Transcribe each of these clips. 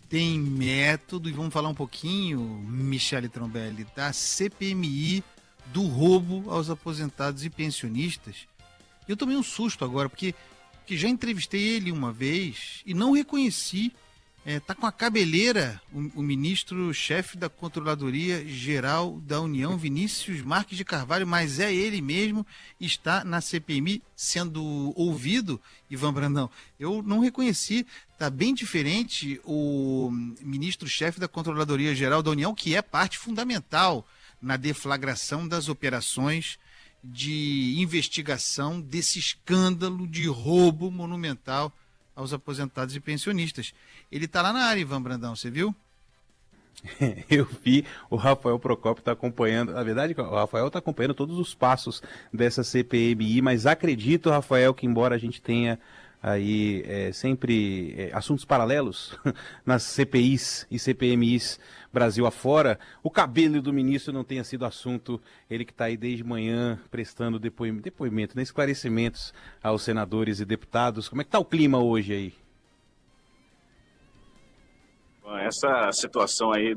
Tem método, e vamos falar um pouquinho, Michele Trombelli, da CPMI do roubo aos aposentados e pensionistas. Eu tomei um susto agora, porque já entrevistei ele uma vez e não reconheci. Tá com a cabeleira o ministro-chefe da Controladoria Geral da União, Vinícius Marques de Carvalho, mas é ele mesmo, está na CPMI sendo ouvido, Ivan Brandão. Eu não reconheci, tá bem diferente o ministro-chefe da Controladoria Geral da União, que é parte fundamental na deflagração das operações de investigação desse escândalo de roubo monumental aos aposentados e pensionistas. Ele está lá na área, Ivan Brandão, você viu? Eu vi, o Rafael Procópio está acompanhando, na verdade o Rafael está acompanhando todos os passos dessa CPMI, mas acredito, Rafael, que embora a gente tenha aí sempre assuntos paralelos nas CPIs e CPMIs Brasil afora, o cabelo do ministro não tenha sido assunto, ele que está aí desde manhã prestando depoimento, esclarecimentos aos senadores e deputados. Como é que está o clima hoje aí? Essa situação aí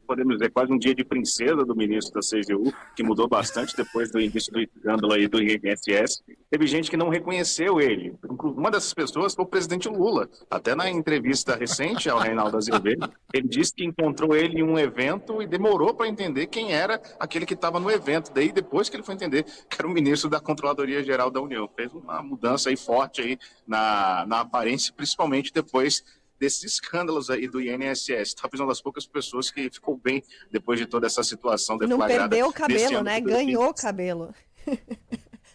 podemos dizer, quase um dia de princesa do ministro da CGU, que mudou bastante depois do início do escândalo aí do INSS. Teve gente que não reconheceu ele. Uma dessas pessoas foi o presidente Lula. Até na entrevista recente ao Reinaldo Azevedo, ele disse que encontrou ele em um evento e demorou para entender quem era aquele que estava no evento. Daí, depois que ele foi entender que era o ministro da Controladoria Geral da União. Fez uma mudança aí forte aí na aparência, principalmente depois desses escândalos aí do INSS. Talvez uma das poucas pessoas que ficou bem depois de toda essa situação deflagrada. Não perdeu o cabelo, né? Ganhou o cabelo.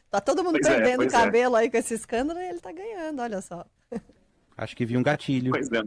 Tá todo mundo perdendo o cabelo aí com esse escândalo e ele tá ganhando, olha só. Acho que vi um gatilho. Pois é.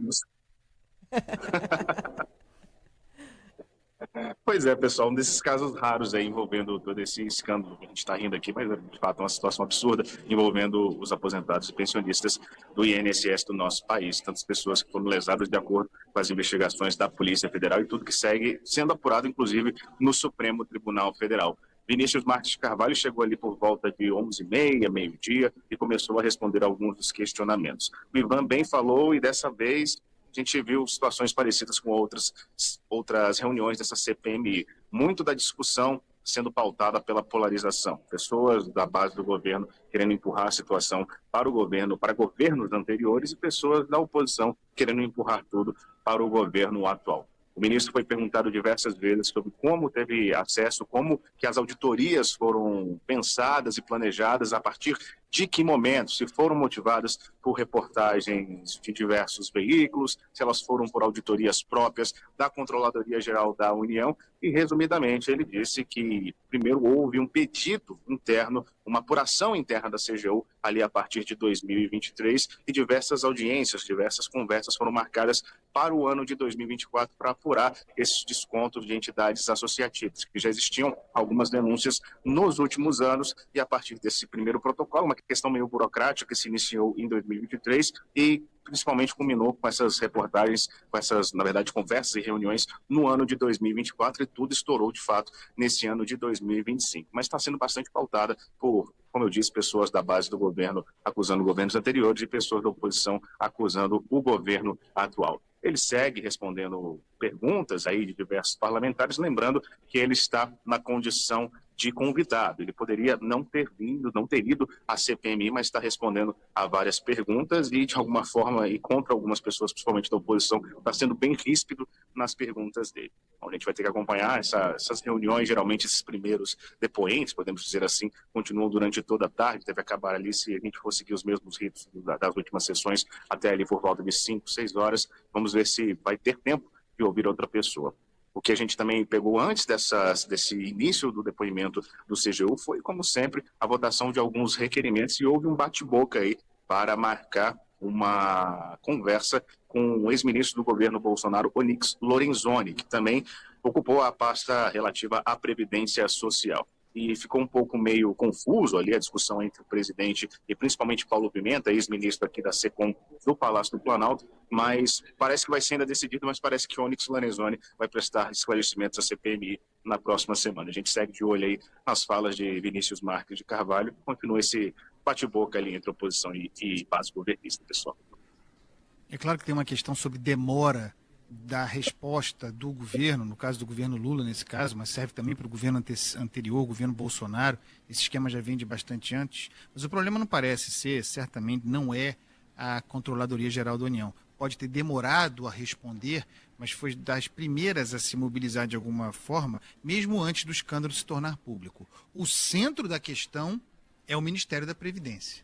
Pois é, pessoal, um desses casos raros aí envolvendo todo esse escândalo que a gente está rindo aqui, mas de fato é uma situação absurda envolvendo os aposentados e pensionistas do INSS do nosso país, tantas pessoas que foram lesadas de acordo com as investigações da Polícia Federal e tudo que segue sendo apurado, inclusive, no Supremo Tribunal Federal. Vinícius Marques de Carvalho chegou ali por volta de 11h30, meio-dia, e começou a responder alguns dos questionamentos. O Ivan bem falou, e dessa vez a gente viu situações parecidas com outras reuniões dessa CPMI. Muito da discussão sendo pautada pela polarização. Pessoas da base do governo querendo empurrar a situação para o governo, para governos anteriores, e pessoas da oposição querendo empurrar tudo para o governo atual. O ministro foi perguntado diversas vezes sobre como teve acesso, como que as auditorias foram pensadas e planejadas, a partir de que momento, se foram motivadas por reportagens de diversos veículos, se elas foram por auditorias próprias da Controladoria Geral da União. E, resumidamente, ele disse que primeiro houve um pedido interno, uma apuração interna da CGU ali a partir de 2023, e diversas audiências, diversas conversas foram marcadas para o ano de 2024 para apurar esses descontos de entidades associativas, que já existiam algumas denúncias nos últimos anos, e a partir desse primeiro protocolo, uma questão meio burocrática que se iniciou em 2023 e principalmente culminou com essas reportagens, com essas, na verdade, conversas e reuniões no ano de 2024, e tudo estourou, de fato, nesse ano de 2025. Mas está sendo bastante pautada por, como eu disse, pessoas da base do governo acusando governos anteriores e pessoas da oposição acusando o governo atual. Ele segue respondendo perguntas aí de diversos parlamentares, lembrando que ele está na condição de convidado. Ele poderia não ter vindo, não ter ido à CPMI, mas está respondendo a várias perguntas e, de alguma forma, e contra algumas pessoas, principalmente da oposição, está sendo bem ríspido nas perguntas dele. Então, a gente vai ter que acompanhar essas reuniões. Geralmente, esses primeiros depoentes, podemos dizer assim, continuam durante toda a tarde, deve acabar ali, se a gente for seguir os mesmos ritos das últimas sessões, até ali por volta de 5, 6 horas. Vamos ver se vai ter tempo de ouvir outra pessoa. O que a gente também pegou antes desse início do depoimento do CGU foi, como sempre, a votação de alguns requerimentos, e houve um bate-boca aí para marcar uma conversa com o ex-ministro do governo Bolsonaro, Onyx Lorenzoni, que também ocupou a pasta relativa à Previdência Social. E ficou um pouco meio confuso ali a discussão entre o presidente e principalmente Paulo Pimenta, ex-ministro aqui da SECOM do Palácio do Planalto, mas parece que vai ser ainda decidido, mas parece que o Onyx Lorenzoni vai prestar esclarecimentos à CPMI na próxima semana. A gente segue de olho aí nas falas de Vinícius Marques de Carvalho, continua esse bate-boca ali entre oposição e base governista, pessoal. É claro que tem uma questão sobre demora da resposta do governo, no caso do governo Lula nesse caso, mas serve também para o governo anterior, o governo Bolsonaro. Esse esquema já vem de bastante antes, mas o problema não parece ser, certamente não é a Controladoria Geral da União. Pode ter demorado a responder, mas foi das primeiras a se mobilizar de alguma forma, mesmo antes do escândalo se tornar público. O centro da questão é o Ministério da Previdência,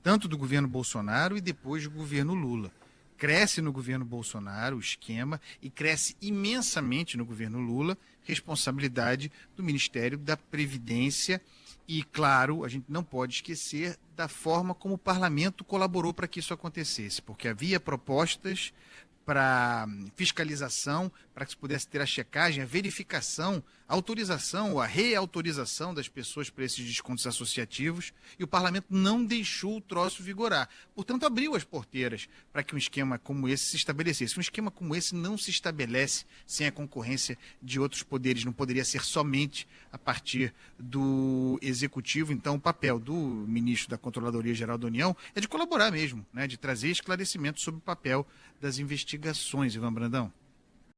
tanto do governo Bolsonaro e depois do governo Lula. Cresce no governo Bolsonaro o esquema e cresce imensamente no governo Lula responsabilidade do Ministério da Previdência. E, claro, a gente não pode esquecer da forma como o parlamento colaborou para que isso acontecesse, porque havia propostas para fiscalização, para que se pudesse ter a checagem, a verificação, a autorização ou a reautorização das pessoas para esses descontos associativos, e o parlamento não deixou o troço vigorar. Portanto, abriu as porteiras para que um esquema como esse se estabelecesse. Um esquema como esse não se estabelece sem a concorrência de outros poderes, não poderia ser somente a partir do Executivo. Então, o papel do ministro da Controladoria Geral da União é de colaborar mesmo, né, de trazer esclarecimentos sobre o papel das investigações, Ivan Brandão.